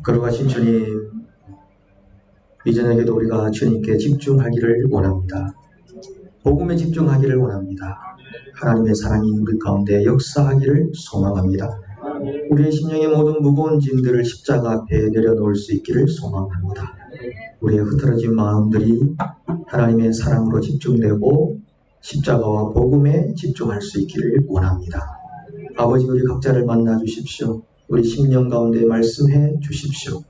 거룩하신 주님, 이 저녁에도 우리가 주님께 집중하기를 원합니다. 복음에 집중하기를 원합니다. 하나님의 사랑이 우리 가운데 역사하기를 소망합니다. 우리의 심령의 모든 무거운 짐들을 십자가 앞에 내려놓을 수 있기를 소망합니다. 우리의 흐트러진 마음들이 하나님의 사랑으로 집중되고 십자가와 복음에 집중할 수 있기를 원합니다. 아버지, 우리 각자를 만나 주십시오. 우리 심령 가운데 말씀해 주십시오.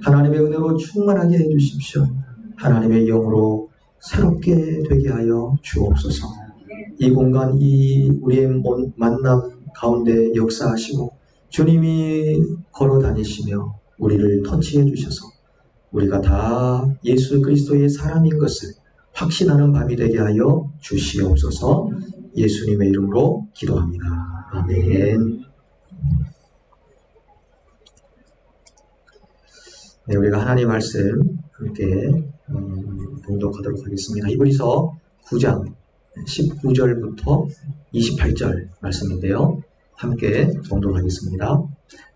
하나님의 은혜로 충만하게 해 주십시오. 하나님의 영으로 새롭게 되게 하여 주옵소서. 이 공간, 이 우리의 만남 가운데 역사하시고 주님이 걸어 다니시며 우리를 터치해 주셔서 우리가 다 예수 그리스도의 사람인 것을 확신하는 밤이 되게 하여 주시옵소서. 예수님의 이름으로 기도합니다. 아멘. 네, 우리가 하나님 말씀 함께 봉독하도록 하겠습니다. 히브리서 9장 19절부터 28절 말씀인데요. 함께 봉독하겠습니다.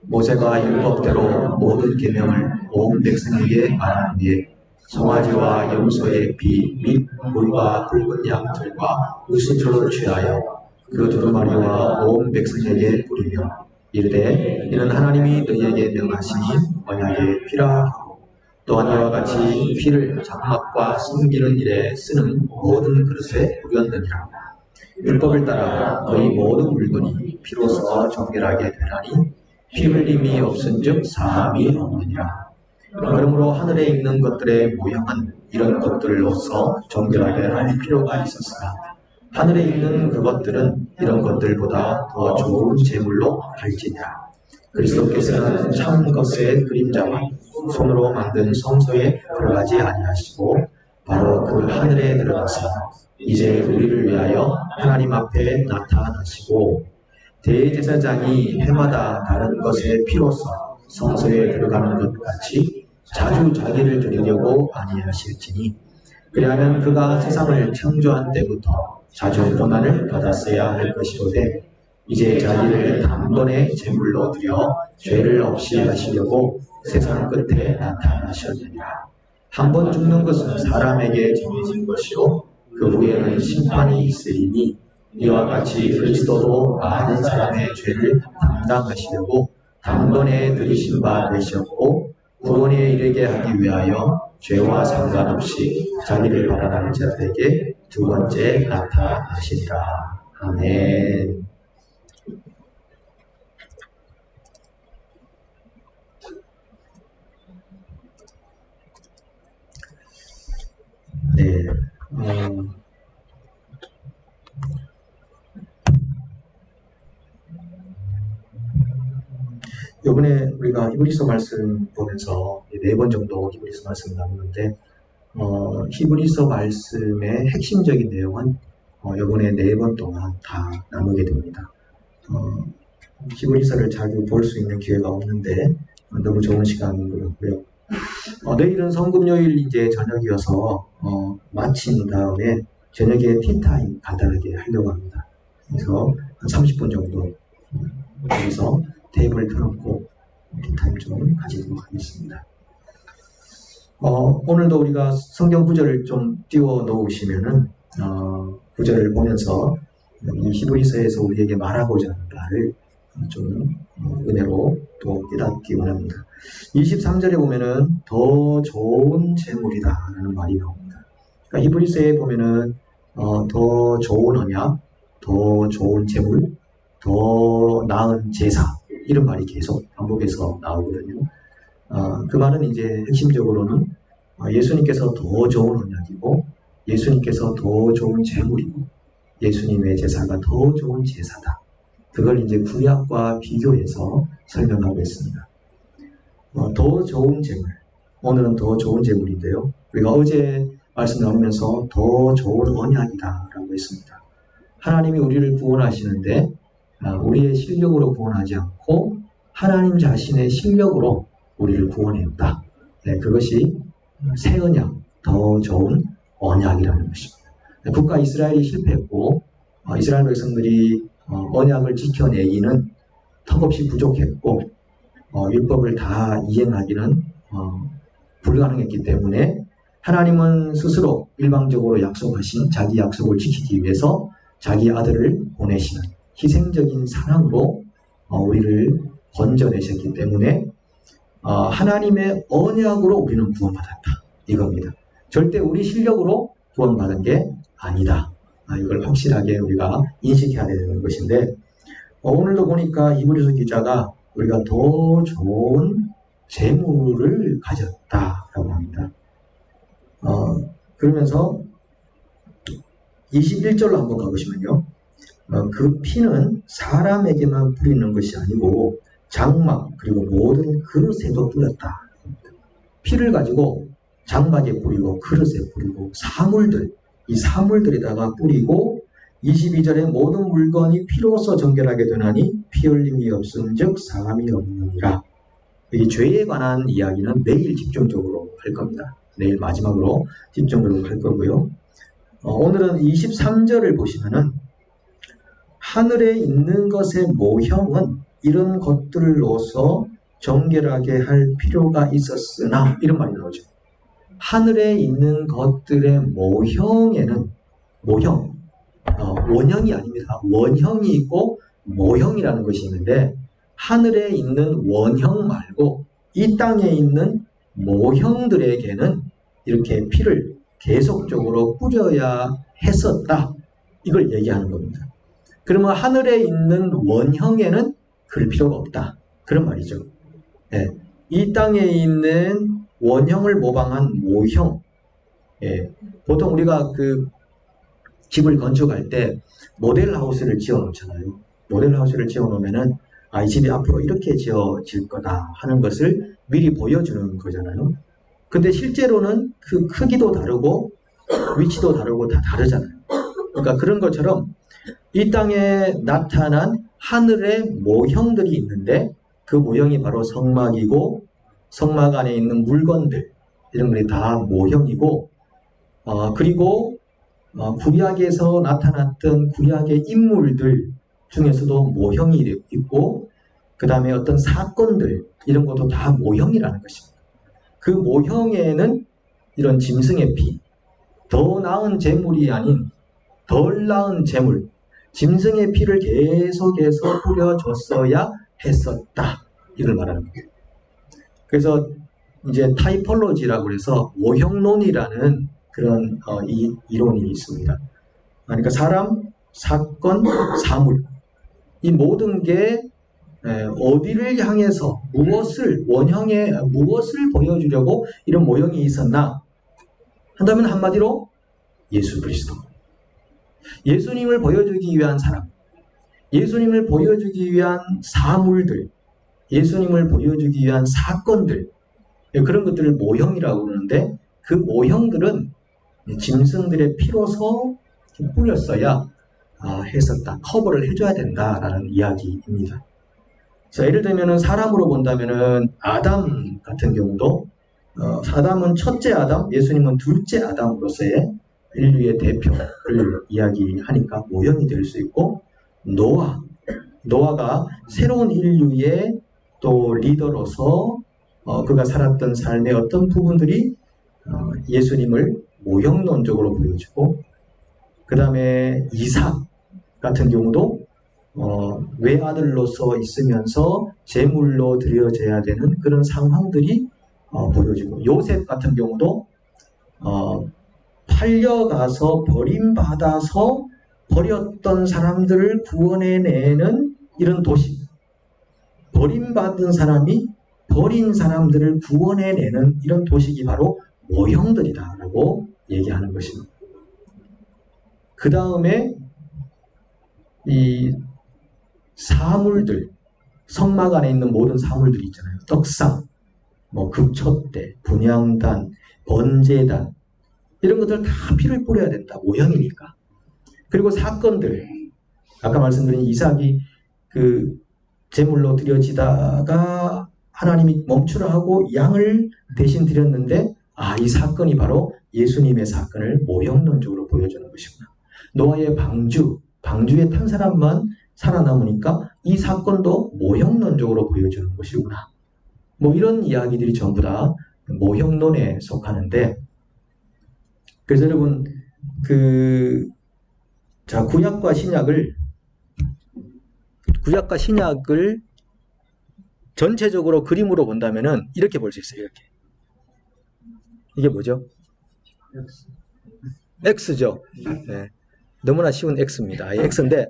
모세가 율법대로 모든 계명을 온 백성에게 말한 뒤에 송아지와 염소의 피 및 물과 붉은 양털과 우순초를 취하여 그 두루마리와 온 백성에게 뿌리며 이르되 이는 하나님이 너희에게 명하시니 언약의 피라 하고 또한 이와 같이 피를 장막과 숨기는 일에 쓰는 모든 그릇에 뿌렸느니라. 율법을 따라 너희 모든 물건이 피로써 정결하게 되나니 피 흘림이 없은즉 사함이 없느니라. 그러므로 하늘에 있는 것들의 모형은 이런 것들로서 정결하게 할 필요가 있었으나 하늘에 있는 그것들은 이런 것들보다 더 좋은 제물로 할지니라. 그리스도께서는 참 것의 그림자만 손으로 만든 성소에 들어가지 아니하시고 바로 그 하늘에 들어가서 이제 우리를 위하여 하나님 앞에 나타나시고 대제사장이 해마다 다른 것의 피로써 성소에 들어가는 것 같이 자주 자기를 드리려고 아니하실지니 그리하면 그가 세상을 창조한 때부터 자주 고난을 받았어야 할 것이로되 이제 자기를 단번에 제물로 드려 죄를 없이 하시려고 세상 끝에 나타나셨느니라. 한 번 죽는 것은 사람에게 정해진 것이요 그 후에는 심판이 있으리니 이와 같이 그리스도도 많은 사람의 죄를 담당하시려고 단번에 들이신 바 되셨고 구원에 이르게 하기 위하여 죄와 상관없이 자기를 바라는 자들에게 두 번째 나타나시리라. 아멘. 네. 이번에 우리가 히브리서 말씀 보면서 4번 정도 히브리서 말씀을 나누는데 히브리서 말씀의 핵심적인 내용은 이번에 4번 동안 다 나누게 됩니다. 히브리서를 자주 볼 수 있는 기회가 없는데 너무 좋은 시간인 것 같고요. 내일은 성금요일 이제 저녁이어서 마친 다음에 저녁에 티타임 간단하게 하려고 합니다. 그래서 한 30분 정도 여기서 테이블을 켜놓고 티타임 좀 가지도록 하겠습니다. 오늘도 우리가 성경 구절을 좀 띄워 놓으시면은 구절을 보면서 이 히브리서에서 우리에게 말하고자 하는 바를 좀 은혜로 또 깨닫기 원합니다. 23절에 보면은 더 좋은 제물이다 라는 말이 나옵니다. 그러니까 히브리서에 보면은 더 좋은 언약, 더 좋은 제물, 더 나은 제사 이런 말이 계속 반복해서 나오거든요. 그 말은 이제 핵심적으로는 예수님께서 더 좋은 언약이고 예수님께서 더 좋은 제물이고 예수님의 제사가 더 좋은 제사다. 그걸 이제 구약과 비교해서 설명하고 있습니다. 더 좋은 제물, 오늘은 더 좋은 제물인데요. 우리가 어제 말씀 나누면서 더 좋은 언약이다 라고 했습니다. 하나님이 우리를 구원하시는데 우리의 실력으로 구원하지 않고 하나님 자신의 실력으로 우리를 구원했다. 네, 그것이 새 언약, 더 좋은 언약이라는 것입니다. 국가 이스라엘이 실패했고 이스라엘 백성들이 언약을 지켜내기는 턱없이 부족했고 율법을 다 이행하기는 불가능했기 때문에 하나님은 스스로 일방적으로 약속하신 자기 약속을 지키기 위해서 자기 아들을 보내시는 희생적인 사랑으로 우리를 건져내셨기 때문에 하나님의 언약으로 우리는 구원받았다. 이겁니다. 절대 우리 실력으로 구원받은 게 아니다. 이걸 확실하게 우리가 인식해야 되는 것인데 오늘도 보니까 히브리서 기자가 우리가 더 좋은 재물을 가졌다라고 합니다. 그러면서 21절로 한번 가보시면요. 그 피는 사람에게만 뿌리는 것이 아니고 장막 그리고 모든 그릇에도 뿌렸다. 피를 가지고 장막에 뿌리고 그릇에 뿌리고 이 사물들에다가 뿌리고 22절에 모든 물건이 피로써 정결하게 되나니 피 흘림이 없음즉 사함이 없느니라. 이 죄에 관한 이야기는 내일 집중적으로 할 겁니다. 내일 마지막으로 집중적으로 할 거고요. 오늘은 23절을 보시면은 하늘에 있는 것의 모형은 이런 것들로서 정결하게 할 필요가 있었으나 이런 말이 나오죠. 하늘에 있는 것들의 모형에는 원형이 아닙니다. 원형이 있고 모형이라는 것이 있는데 하늘에 있는 원형 말고 이 땅에 있는 모형들에게는 이렇게 피를 계속적으로 뿌려야 했었다. 이걸 얘기하는 겁니다. 그러면 하늘에 있는 원형에는 그럴 필요가 없다. 그런 말이죠. 예. 이 땅에 있는 원형을 모방한 모형. 예. 보통 우리가 그 집을 건축할 때 모델하우스를 지어 놓잖아요. 모델하우스를 지어 놓으면은 이 집이 앞으로 이렇게 지어질 거다 하는 것을 미리 보여주는 거잖아요. 근데 실제로는 그 크기도 다르고 위치도 다르고 다 다르잖아요. 그러니까 그런 것처럼 이 땅에 나타난 하늘의 모형들이 있는데 그 모형이 바로 성막이고 성막 안에 있는 물건들 이런 것이 다 모형이고 그리고 구약에서 나타났던 구약의 인물들 중에서도 모형이 있고 그 다음에 어떤 사건들 이런 것도 다 모형이라는 것입니다. 그 모형에는 이런 짐승의 피, 더 나은 재물이 아닌 덜 나은 재물, 짐승의 피를 계속해서 뿌려줬어야 했었다. 이걸 말하는 거예요. 그래서 이제 타이폴로지라고 해서 모형론이라는 그런 이론이 있습니다. 그러니까 사람, 사건, 사물 이 모든 게 어디를 향해서 무엇을 보여주려고 이런 모형이 있었나 한다면 한마디로 예수 그리스도, 예수님을 보여주기 위한 사람, 예수님을 보여주기 위한 사물들, 예수님을 보여주기 위한 사건들 그런 것들을 모형이라고 그러는데 그 모형들은 짐승들의 피로서 뿌렸어야 했었다. 커버를 해줘야 된다라는 이야기입니다. 자, 예를 들면은 사람으로 본다면은 아담 같은 경우도 아담은 첫째 아담, 예수님은 둘째 아담으로서의 인류의 대표를 이야기하니까 모형이 될 수 있고 노아가 새로운 인류의 또 리더로서 그가 살았던 삶의 어떤 부분들이 예수님을 모형론적으로 보여주고 그 다음에 이삭 같은 경우도 외아들로서 있으면서 제물로 드려져야 되는 그런 상황들이 보여지고 요셉 같은 경우도 팔려가서 버림받아서 버렸던 사람들을 구원해내는 이런 도시, 버림받은 사람이 버린 사람들을 구원해내는 이런 도식이 바로 모형들이다라고 얘기하는 것입니다. 그 다음에 이 사물들, 성막 안에 있는 모든 사물들이 있잖아요. 떡상, 급촛대, 분향단, 번제단 이런 것들 다 피를 뿌려야 된다. 모형이니까. 그리고 사건들, 아까 말씀드린 이삭이 그 제물로 드려지다가 하나님이 멈추라 하고 양을 대신 드렸는데 이 사건이 바로 예수님의 사건을 모형론적으로 보여주는 것이구나. 노아의 방주에 탄 사람만 살아남으니까 이 사건도 모형론적으로 보여주는 것이구나. 뭐 이런 이야기들이 전부 다 모형론에 속하는데, 그래서 여러분 자, 구약과 신약을 전체적으로 그림으로 본다면은 이렇게 볼 수 있어요. 이렇게. 이게 뭐죠? X죠. 네. 너무나 쉬운 X입니다. X인데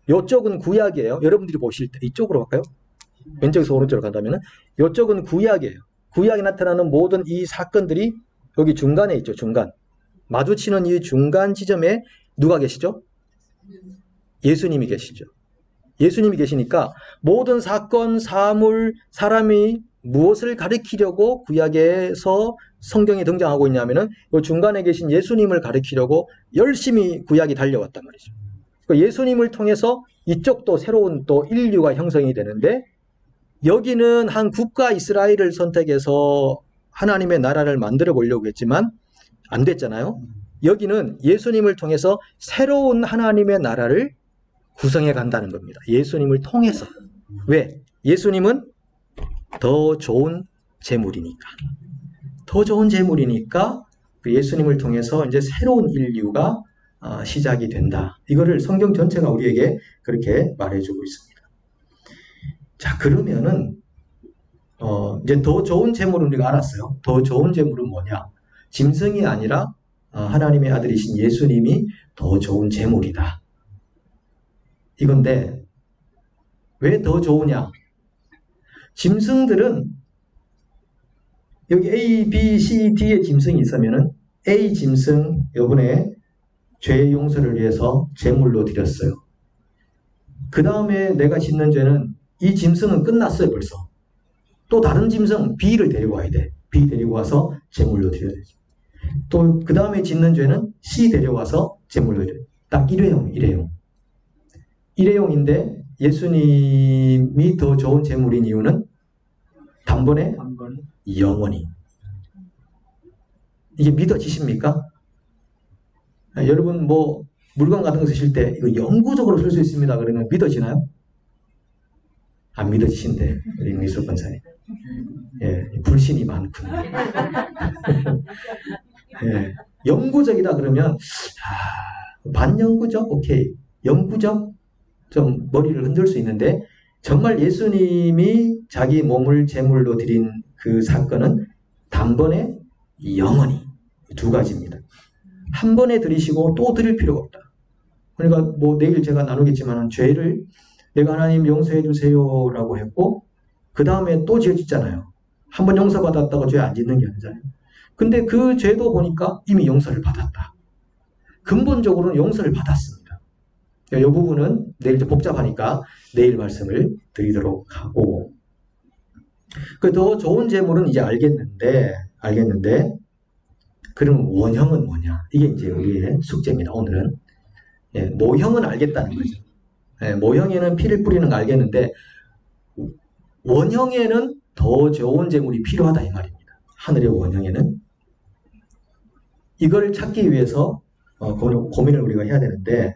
이쪽은 구약이에요. 여러분들이 보실 때 이쪽으로 갈까요? 왼쪽에서 오른쪽으로 간다면은 이쪽은 구약이에요. 구약에 나타나는 모든 이 사건들이 여기 중간에 있죠. 중간. 마주치는 이 중간 지점에 누가 계시죠? 예수님이 계시죠. 예수님이 계시니까 모든 사건, 사물, 사람이 무엇을 가리키려고 구약에서 성경에 등장하고 있냐면은 이 중간에 계신 예수님을 가리키려고 열심히 구약이 달려왔단 말이죠. 예수님을 통해서 이쪽도 새로운 또 인류가 형성이 되는데, 여기는 한 국가 이스라엘을 선택해서 하나님의 나라를 만들어 보려고 했지만 안 됐잖아요. 여기는 예수님을 통해서 새로운 하나님의 나라를 구성해 간다는 겁니다. 예수님을 통해서. 왜? 예수님은 더 좋은 제물이니까. 더 좋은 제물이니까 그 예수님을 통해서 이제 새로운 인류가 시작이 된다. 이거를 성경 전체가 우리에게 그렇게 말해주고 있습니다. 자, 그러면은 이제 더 좋은 제물은 우리가 알았어요. 더 좋은 제물은 뭐냐? 짐승이 아니라 하나님의 아들이신 예수님이 더 좋은 제물이다. 이건데 왜 더 좋으냐? 짐승들은 여기 A, B, C, D의 짐승이 있으면은 A 짐승 이번에 죄 용서를 위해서 제물로 드렸어요. 그 다음에 내가 짓는 죄는 이 짐승은 끝났어요. 벌써. 또 다른 짐승 B를 데리고 와야 돼. B 데리고 와서 제물로 드려야 되죠. 또 그 다음에 짓는 죄는 C 데려와서 제물로 드려요. 딱 일회용인데 예수님이 더 좋은 제물인 이유는 단번에 영원히. 이게 믿어지십니까? 여러분 뭐 물건 같은 거 쓰실 때 이거 영구적으로 쓸 수 있습니다. 그러면 믿어지나요? 안 믿어지신대. 우리 미술 권사님. 예, 불신이 많군요. 예, 영구적이다 그러면 반영구적? 오케이. 영구적? 좀 머리를 흔들 수 있는데 정말 예수님이 자기 몸을 제물로 드린 그 사건은 단번에 영원히 두 가지입니다. 한 번에 드리시고 또 드릴 필요가 없다. 그러니까 뭐 내일 제가 나누겠지만 죄를 내가 하나님 용서해 주세요라고 했고 그 다음에 또 죄 짓잖아요. 한 번 용서받았다고 죄 안 짓는 게 아니잖아요. 근데 그 죄도 보니까 이미 용서를 받았다. 근본적으로는 용서를 받았습니다. 이 부분은 내일 좀 복잡하니까 내일 말씀을 드리도록 하고, 그 더 좋은 제물은 이제 알겠는데 그럼 원형은 뭐냐? 이게 이제 우리의 숙제입니다. 오늘은 모형은 알겠다는 거죠. 모형에는 피를 뿌리는 거 알겠는데 원형에는 더 좋은 제물이 필요하다 이 말입니다. 하늘의 원형에는 이걸 찾기 위해서 고민을 우리가 해야 되는데,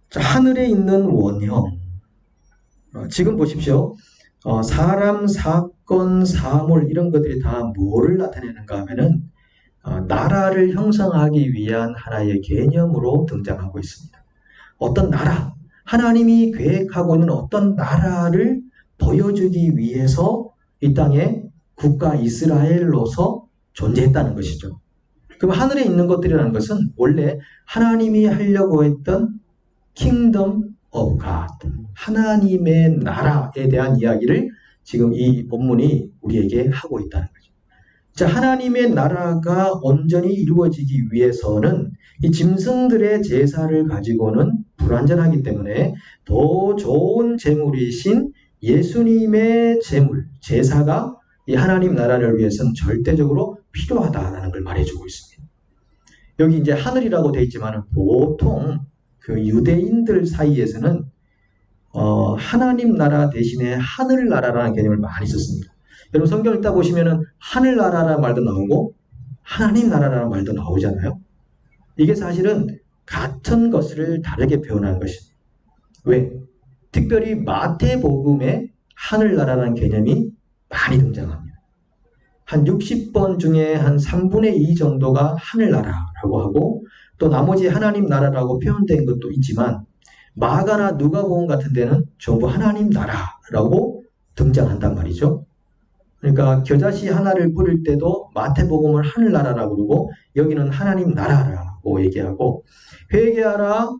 자, 하늘에 있는 원형, 지금 보십시오. 사람, 사건, 사물 이런 것들이 다 뭐를 나타내는가 하면은 나라를 형성하기 위한 하나의 개념으로 등장하고 있습니다. 어떤 나라, 하나님이 계획하고 있는 어떤 나라를 보여주기 위해서 이 땅에 국가 이스라엘로서 존재했다는 것이죠. 그럼 하늘에 있는 것들이라는 것은 원래 하나님이 하려고 했던 Kingdom of God, 하나님의 나라에 대한 이야기를 지금 이 본문이 우리에게 하고 있다는 거죠. 자, 하나님의 나라가 온전히 이루어지기 위해서는 이 짐승들의 제사를 가지고는 불완전하기 때문에 더 좋은 제물이신 예수님의 제물, 제사가 이 하나님 나라를 위해서는 절대적으로 필요하다라는 걸 말해주고 있습니다. 여기 이제 하늘이라고 되어 있지만 보통 그 유대인들 사이에서는 하나님 나라 대신에 하늘나라라는 개념을 많이 썼습니다. 여러분 성경 읽다 보시면은 하늘나라라는 말도 나오고 하나님 나라라는 말도 나오잖아요. 이게 사실은 같은 것을 다르게 표현하는 것입니다. 왜? 특별히 마태복음에 하늘나라라는 개념이 많이 등장합니다. 한 60번 중에 한 3분의 2 정도가 하늘나라라고 하고 또 나머지 하나님 나라라고 표현된 것도 있지만 마가나 누가복음 같은 데는 전부 하나님 나라라고 등장한단 말이죠. 그러니까 겨자씨 하나를 뿌릴 때도 마태복음을 하늘나라라고 그러고 여기는 하나님 나라라고 얘기하고 회개하라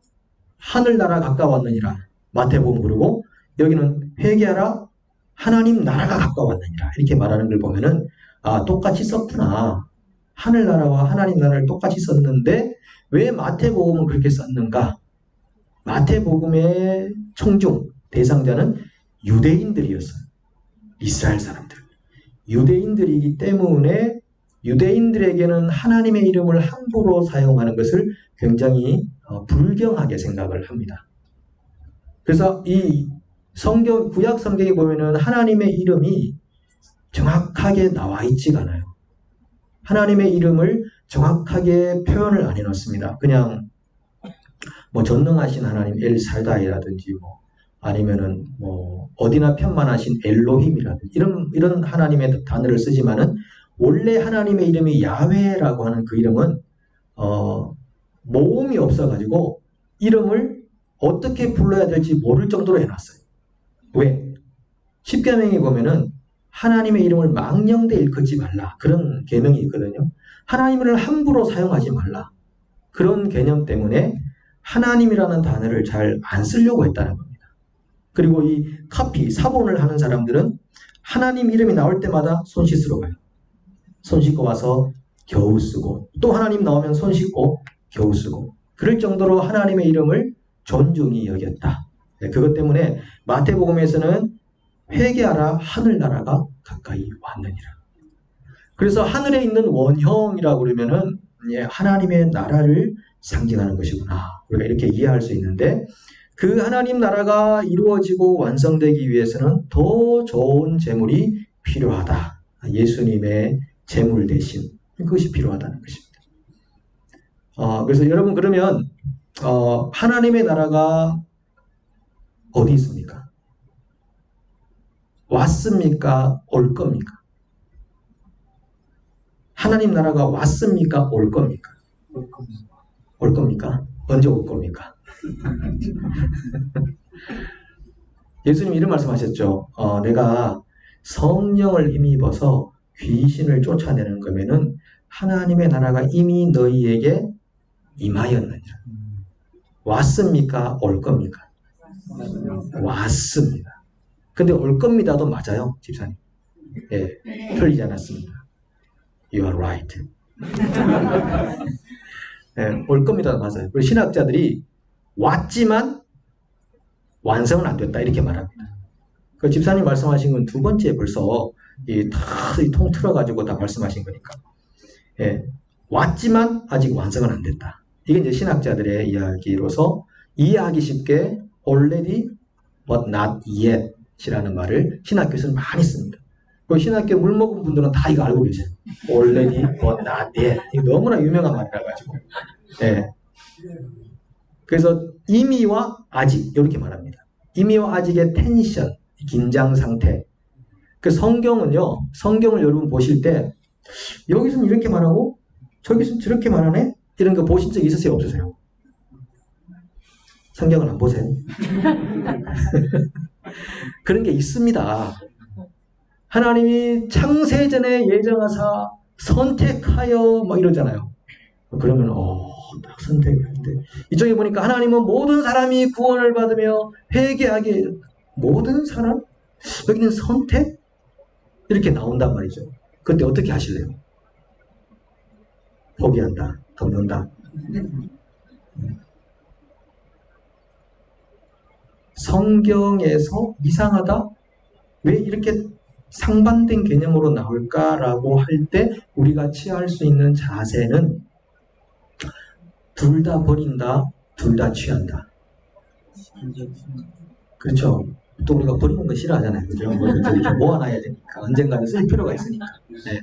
하늘나라 가까웠느니라 마태복음 그러고 여기는 회개하라 하나님 나라가 가까웠느니라 이렇게 말하는 걸 보면은 아 똑같이 썼구나. 하늘나라와 하나님 나라를 똑같이 썼는데 왜 마태복음은 그렇게 썼는가? 마태복음의 청중 대상자는 유대인들이었어요. 이스라엘 사람들. 유대인들이기 때문에 유대인들에게는 하나님의 이름을 함부로 사용하는 것을 굉장히 불경하게 생각을 합니다. 그래서 이 성경, 구약 성경에 보면은 하나님의 이름이 정확하게 나와 있지가 않아요. 하나님의 이름을 정확하게 표현을 안 해놓습니다. 그냥 뭐 전능하신 하나님 엘살다이라든지 뭐 아니면은 뭐 어디나 편만하신 엘로힘이라든지 이런 하나님의 단어를 쓰지만은 원래 하나님의 이름이 야훼라고 하는 그 이름은 모음이 없어가지고 이름을 어떻게 불러야 될지 모를 정도로 해놨어요. 왜? 십계명에 보면은 하나님의 이름을 망령되 일컫지 말라 그런 계명이 있거든요. 하나님을 함부로 사용하지 말라 그런 개념 때문에 하나님이라는 단어를 잘 안 쓰려고 했다는 겁니다. 그리고 이 카피, 사본을 하는 사람들은 하나님 이름이 나올 때마다 손 씻으러 가요. 손 씻고 와서 겨우 쓰고 또 하나님 나오면 손 씻고 겨우 쓰고 그럴 정도로 하나님의 이름을 존중히 여겼다. 그것 때문에 마태복음에서는 회개하라 하늘나라가 가까이 왔느니라. 그래서 하늘에 있는 원형이라고 그러면은 하나님의 나라를 상징하는 것이구나. 우리가 이렇게 이해할 수 있는데 그 하나님 나라가 이루어지고 완성되기 위해서는 더 좋은 재물이 필요하다. 예수님의 재물 대신 그것이 필요하다는 것입니다. 그래서 여러분 그러면 하나님의 나라가 어디 있습니까? 왔습니까? 올 겁니까? 하나님 나라가 왔습니까? 올 겁니까? 올 겁니까? 언제 올 겁니까? 예수님 이런 말씀하셨죠. 내가 성령을 힘입어서 귀신을 쫓아내는 거면은 하나님의 나라가 이미 너희에게 임하였느니라. 왔습니까? 올 겁니까? 왔습니다. 근데 올 겁니다도 맞아요, 집사님. 예, 틀리지 않았습니다. You are right. 예, 올 겁니다도 맞아요. 우리 신학자들이 왔지만 완성은 안 됐다 이렇게 말합니다. 그 집사님 말씀하신 건 두 번째 벌써 통 틀어가지고 다 말씀하신 거니까. 예, 왔지만 아직 완성은 안 됐다. 이게 이제 신학자들의 이야기로서 이해하기 쉽게 already but not yet 이라는 말을 신학교에서는 많이 씁니다. 그 신학교 물 먹은 분들은 다 이거 알고 계세요. already but not yet. 이거 너무나 유명한 말이라 가지고. 예. 그래서 이미와 아직 이렇게 말합니다. 이미와 아직의 텐션, 긴장 상태. 그 성경은요. 성경을 여러분 보실 때 여기서는 이렇게 말하고 저기서는 저렇게 말하네? 이런 거 보신 적 있으세요? 없으세요? 성경을 안 보세요? 그런 게 있습니다. 하나님이 창세전에 예정하사 선택하여 막 이러잖아요. 그러면 딱 선택하는데 이쪽에 보니까 하나님은 모든 사람이 구원을 받으며 회개하게 모든 사람? 여기는 선택? 이렇게 나온단 말이죠. 그때 어떻게 하실래요? 포기한다. 덮는다. 성경에서 이상하다? 왜 이렇게 상반된 개념으로 나올까라고 할 때 우리가 취할 수 있는 자세는 둘 다 버린다, 둘 다 취한다. 그렇죠. 또 우리가 버리는 거 싫어하잖아요. 그죠? 이렇게 모아놔야 되니까. 언젠가는 쓸 필요가 있으니까. 네.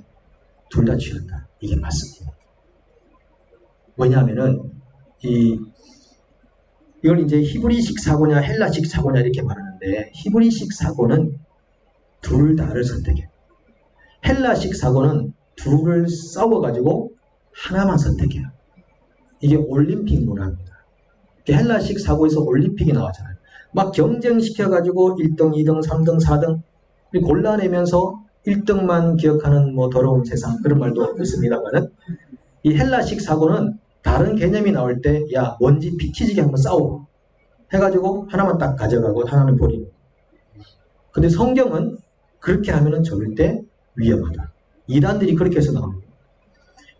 둘 다 취한다. 이게 맞습니다. 왜냐하면은, 이걸 이제 히브리식 사고냐, 헬라식 사고냐 이렇게 말하는데, 히브리식 사고는 둘 다를 선택해요. 헬라식 사고는 둘을 싸워가지고 하나만 선택해요. 이게 올림픽 문화입니다. 헬라식 사고에서 올림픽이 나왔잖아요. 막 경쟁시켜가지고 1등, 2등, 3등, 4등 골라내면서 1등만 기억하는 뭐 더러운 세상 그런 말도 있습니다만은 이 헬라식 사고는 다른 개념이 나올 때 야 뭔지 비키지게 한번 싸우고 해가지고 하나만 딱 가져가고 하나는 버리고. 근데 성경은 그렇게 하면은 절대 위험하다. 이단들이 그렇게 해서 나옵니다.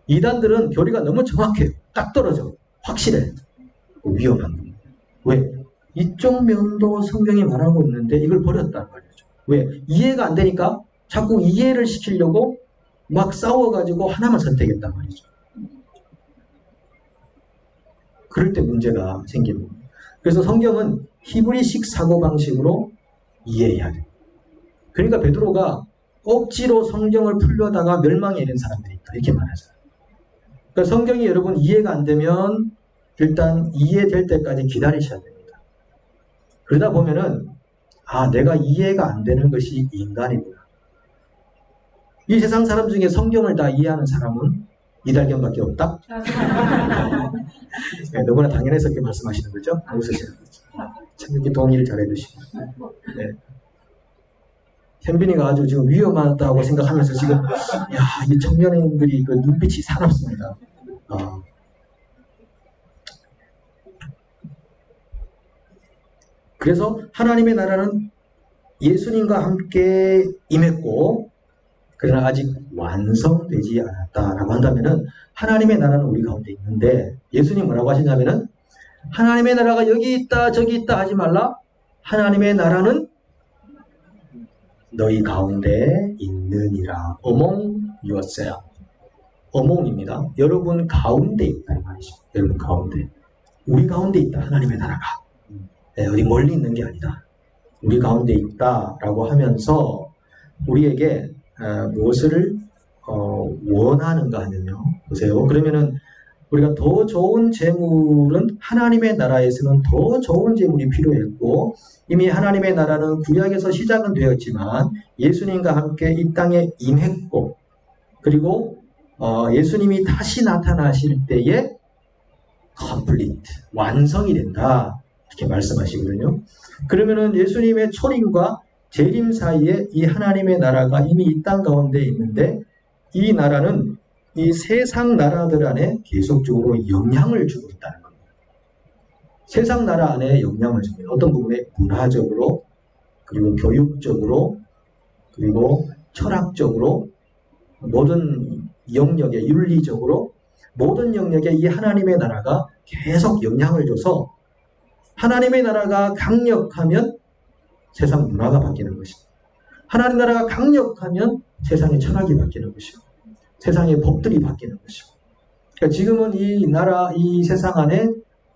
이단들은 교리가 너무 정확해요. 딱 떨어져. 확실해. 위험한 겁니다. 왜? 이쪽 면도 성경이 말하고 있는데 이걸 버렸단 말이죠. 왜? 이해가 안 되니까 자꾸 이해를 시키려고 막 싸워가지고 하나만 선택했단 말이죠. 그럴 때 문제가 생기는 겁니다. 그래서 성경은 히브리식 사고방식으로 이해해야 돼요. 그러니까 베드로가 억지로 성경을 풀려다가 멸망에 이른 사람들이 있다. 이렇게 말하잖아요. 그러니까 성경이 여러분 이해가 안 되면 일단 이해될 때까지 기다리셔야 됩니다. 그러다 보면은 아 내가 이해가 안 되는 것이 인간이구나. 이 세상 사람 중에 성경을 다 이해하는 사람은 이달견밖에 없다? 네, 너무나 당연해서 이렇게 말씀하시는 거죠? 웃으시는 거죠. 참 이렇게 동의를 잘 해주시고. 네. 현빈이가 아주 지금 위험하다고 생각하면서 지금 야, 이 청년들이 그 눈빛이 사납습니다. 그래서 하나님의 나라는 예수님과 함께 임했고 그러나 아직 완성되지 않았다라고 한다면은 하나님의 나라는 우리 가운데 있는데 예수님 뭐라고 하시냐면은 하나님의 나라가 여기 있다 저기 있다 하지 말라. 하나님의 나라는 너희 가운데 있느니라. Among yourself. among입니다. 여러분 가운데 있다는 말이죠. 여러분 가운데. 우리 가운데 있다. 하나님의 나라가. 네, 어디 멀리 있는 게 아니다. 우리 가운데 있다라고 하면서 우리에게 무엇을 원하는가 하면요. 보세요. 그러면은 우리가 더 좋은 재물은 하나님의 나라에서는 더 좋은 재물이 필요했고 이미 하나님의 나라는 구약에서 시작은 되었지만 예수님과 함께 이 땅에 임했고 그리고 예수님이 다시 나타나실 때에 complete, 완성이 된다. 이렇게 말씀하시거든요. 그러면은 예수님의 초림과 재림 사이에 이 하나님의 나라가 이미 이 땅 가운데 있는데 이 나라는 이 세상 나라들 안에 계속적으로 영향을 주고 있다는 겁니다. 세상 나라 안에 영향을 줍니다. 어떤 부분에 문화적으로 그리고 교육적으로 그리고 철학적으로 모든 영역에 윤리적으로 모든 영역에 이 하나님의 나라가 계속 영향을 줘서 하나님의 나라가 강력하면 세상 문화가 바뀌는 것입니다. 하나님 나라가 강력하면 세상의 철학이 바뀌는 것이고 세상의 법들이 바뀌는 것이고 그러니까 지금은 이 나라, 이 세상 안에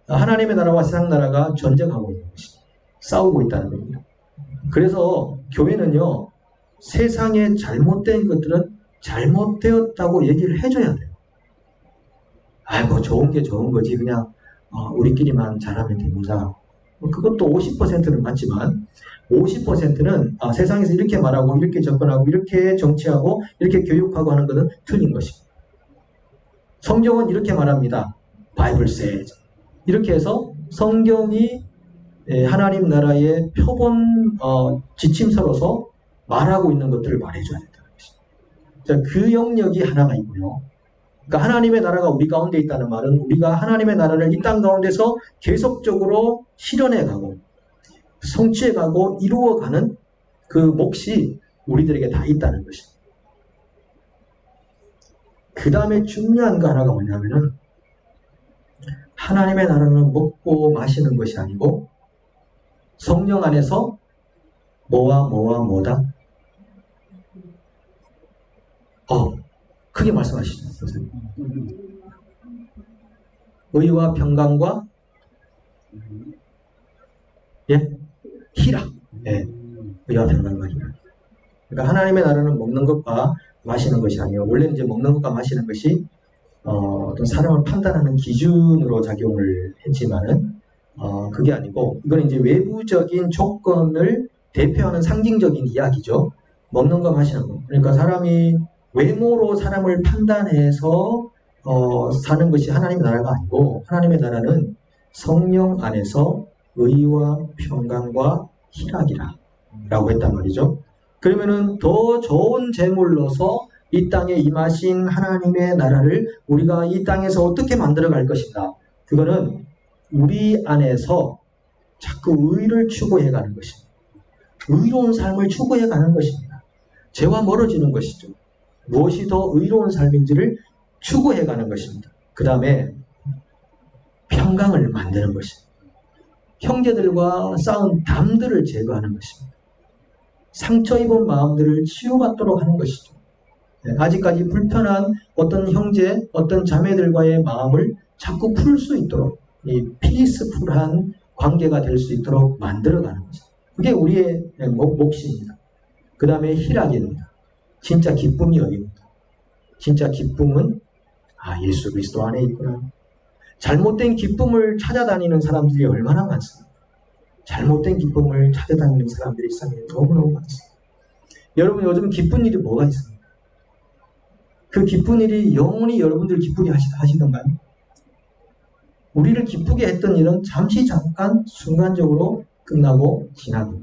하나님의 나라와 세상 나라가 전쟁하고 있는 것입니다. 싸우고 있다는 겁니다. 그래서 교회는요 세상에 잘못된 것들은 잘못되었다고 얘기를 해줘야 돼요. 뭐 좋은 게 좋은 거지 그냥 우리끼리만 잘하면 됩니다. 그것도 50%는 맞지만 50%는 세상에서 이렇게 말하고 이렇게 접근하고 이렇게 정치하고 이렇게 교육하고 하는 것은 틀린 것입니다. 성경은 이렇게 말합니다. Bible says. 이렇게 해서 성경이 하나님 나라의 표본 지침서로서 말하고 있는 것들을 말해줘야 된다는 것입니다. 그 영역이 하나가 있고요. 그러니까 하나님의 나라가 우리 가운데 있다는 말은 우리가 하나님의 나라를 이 땅 가운데서 계속적으로 실현해가고 성취해가고 이루어가는 그 몫이 우리들에게 다 있다는 것입니다. 그 다음에 중요한 거 하나가 뭐냐면은 하나님의 나라는 먹고 마시는 것이 아니고 성령 안에서 뭐와 뭐다? 크게 말씀하시죠. 선생님. 의와 평강과 희락. 의와 평강과 희락. 그러니까 하나님의 나라는 먹는 것과 마시는 것이 아니에요. 원래는 이제 먹는 것과 마시는 것이 어떤 사람을 판단하는 기준으로 작용을 했지만은 그게 아니고 이건 이제 외부적인 조건을 대표하는 상징적인 이야기죠. 먹는 거 마시는 거. 그러니까 사람이 외모로 사람을 판단해서 사는 것이 하나님의 나라가 아니고 하나님의 나라는 성령 안에서 의와 평강과 희락이라 라고 했단 말이죠. 그러면은 더 좋은 제물로서 이 땅에 임하신 하나님의 나라를 우리가 이 땅에서 어떻게 만들어 갈 것인가. 그거는 우리 안에서 자꾸 의를 추구해 가는 것입니다. 의로운 삶을 추구해 가는 것입니다. 죄와 멀어지는 것이죠. 무엇이 더 의로운 삶인지를 추구해 가는 것입니다. 그 다음에 평강을 만드는 것입니다. 형제들과 싸운 담들을 제거하는 것입니다. 상처 입은 마음들을 치유받도록 하는 것이죠. 아직까지 불편한 어떤 형제, 어떤 자매들과의 마음을 자꾸 풀 수 있도록 이 피스풀한 관계가 될 수 있도록 만들어가는 것이죠. 그게 우리의 몫입니다. 그 다음에 희락입니다. 진짜 기쁨이 여기입니다. 진짜 기쁨은 예수 그리스도 안에 있구나. 잘못된 기쁨을 찾아다니는 사람들이 얼마나 많습니까? 잘못된 기쁨을 찾아다니는 사람들이 이 세상에 너무너무 많습니다. 여러분 요즘 기쁜 일이 뭐가 있습니까? 그 기쁜 일이 영원히 여러분들 기쁘게 하시던가요? 우리를 기쁘게 했던 일은 잠시 잠깐 순간적으로 끝나고 지나고,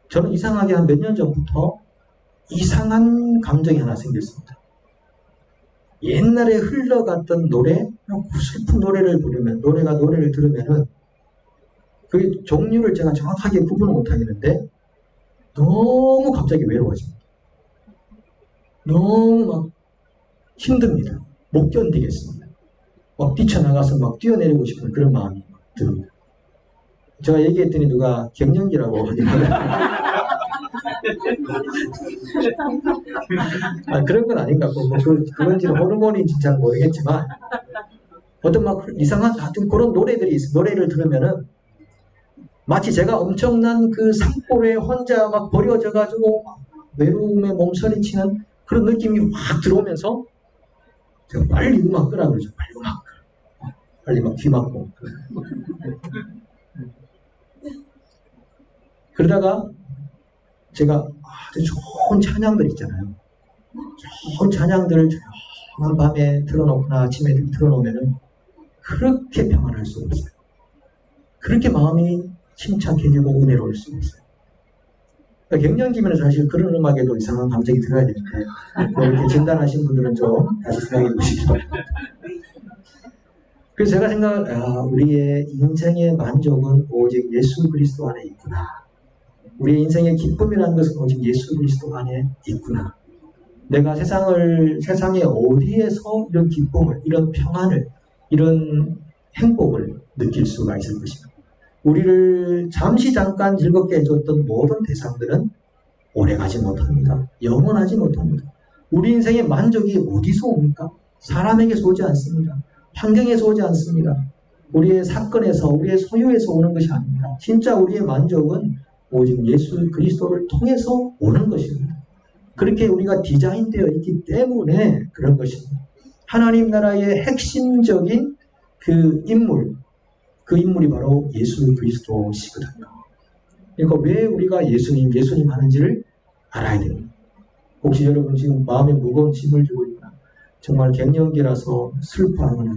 저는 이상하게 한 몇 년 전부터 이상한 감정이 하나 생겼습니다. 옛날에 흘러갔던 노래, 슬픈 노래를 부르면, 노래를 들으면은 그 종류를 제가 정확하게 구분을 못하겠는데 너무 갑자기 외로워집니다. 너무 막 힘듭니다. 못 견디겠습니다. 막 뛰쳐나가서 막 뛰어내리고 싶은 그런 마음이 듭니다. 제가 얘기했더니 누가 갱년기라고 하니까 그런 건 아닌가 뭐 그건지는 호르몬인지 잘 모르겠지만 어떤 막 이상한 하여튼 그런 노래들이 있어요. 노래를 들으면은 마치 제가 엄청난 그 산골에 혼자 막 버려져가지고 외로움에 몸서리치는 그런 느낌이 확 들어오면서 제가 빨리 음악 끄라 그러죠. 빨리 막 귀 막고. 그러다가 제가 아주 좋은 찬양들 있잖아요. 좋은 찬양들을 조용한 밤에 틀어놓거나 아침에 틀어놓으면은 그렇게 평안할 수가 없어요. 그렇게 마음이 침착해지고 은혜로울 수가 있어요. 그러니까 갱년기면 사실 그런 음악에도 이상한 감정이 들어야 되는데 이렇게 진단하신 분들은 좀 다시 생각해 보시기 바랍니다. 그래서 제가 우리의 인생의 만족은 오직 예수 그리스도 안에 있구나. 우리의 인생의 기쁨이라는 것은 오직 예수 그리스도 안에 있구나. 내가 세상에 어디에서 이런 기쁨을, 이런 평안을, 이런 행복을 느낄 수가 있을 것인가. 우리를 잠시 잠깐 즐겁게 해줬던 모든 대상들은 오래가지 못합니다. 영원하지 못합니다. 우리 인생의 만족이 어디서 옵니까? 사람에게서 오지 않습니다. 환경에서 오지 않습니다. 우리의 사건에서, 우리의 소유에서 오는 것이 아닙니다. 진짜 우리의 만족은 오직 예수 그리스도를 통해서 오는 것입니다. 그렇게 우리가 디자인되어 있기 때문에 그런 것입니다. 하나님 나라의 핵심적인 그 인물이 바로 예수 그리스도시거든요. 그러니까 왜 우리가 예수님 하는지를 알아야 됩니다. 혹시 여러분 지금 마음에 무거운 짐을 지고 있거나 정말 갱년기라서 슬퍼하거나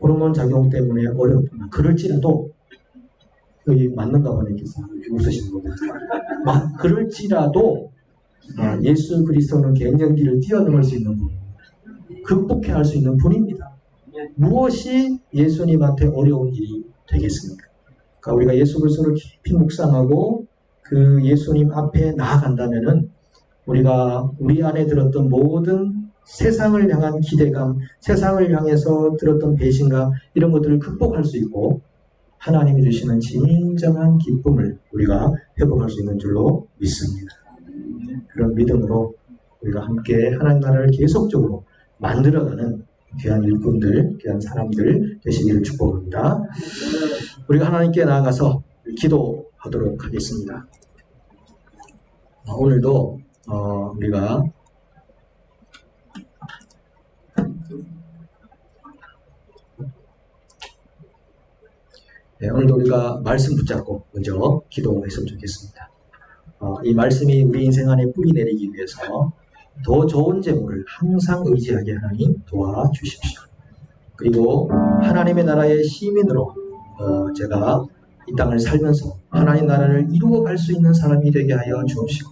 호르몬 작용 때문에 어렵거나 그럴지라도 여기 맞는가 보네. 웃으시는 거예요. 그럴지라도 예수 그리스도는 갱년기를 뛰어넘을 수 있는 분, 극복해야 할 수 있는 분입니다. 무엇이 예수님한테 어려운 일이 되겠습니까? 그러니까 우리가 예수 그리스도를 깊이 묵상하고 그 예수님 앞에 나아간다면은 우리가 우리 안에 들었던 모든 세상을 향한 기대감, 세상을 향해서 들었던 배신감 이런 것들을 극복할 수 있고 하나님이 주시는 진정한 기쁨을 우리가 회복할 수 있는 줄로 믿습니다. 그런 믿음으로 우리가 함께 하나님 나라를 계속적으로 만들어가는 귀한 일꾼들, 귀한 사람들 되시기를 축복합니다. 우리가 하나님께 나아가서 기도하도록 하겠습니다. 오늘도 우리가 오늘도 우리가 말씀 붙잡고 먼저 기도했으면 좋겠습니다. 이 말씀이 우리 인생 안에 뿌리 내리기 위해서 더 좋은 재물을 항상 의지하게 하나님 도와주십시오. 그리고 하나님의 나라의 시민으로 제가 이 땅을 살면서 하나님 나라를 이루어갈 수 있는 사람이 되게 하여 주옵시고,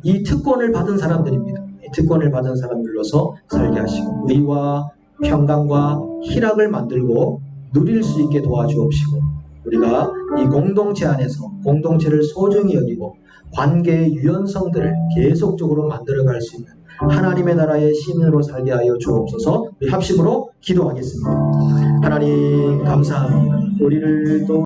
이 특권을 받은 사람들입니다. 이 특권을 받은 사람들로서 살게 하시고 의와 평강과 희락을 만들고 누릴 수 있게 도와주옵시고, 우리가 이 공동체 안에서 공동체를 소중히 여기고 관계의 유연성들을 계속적으로 만들어갈 수 있는 하나님의 나라의 시민으로 살게 하여 주옵소서. 우리 합심으로 기도하겠습니다. 하나님 감사합니다. 우리를 또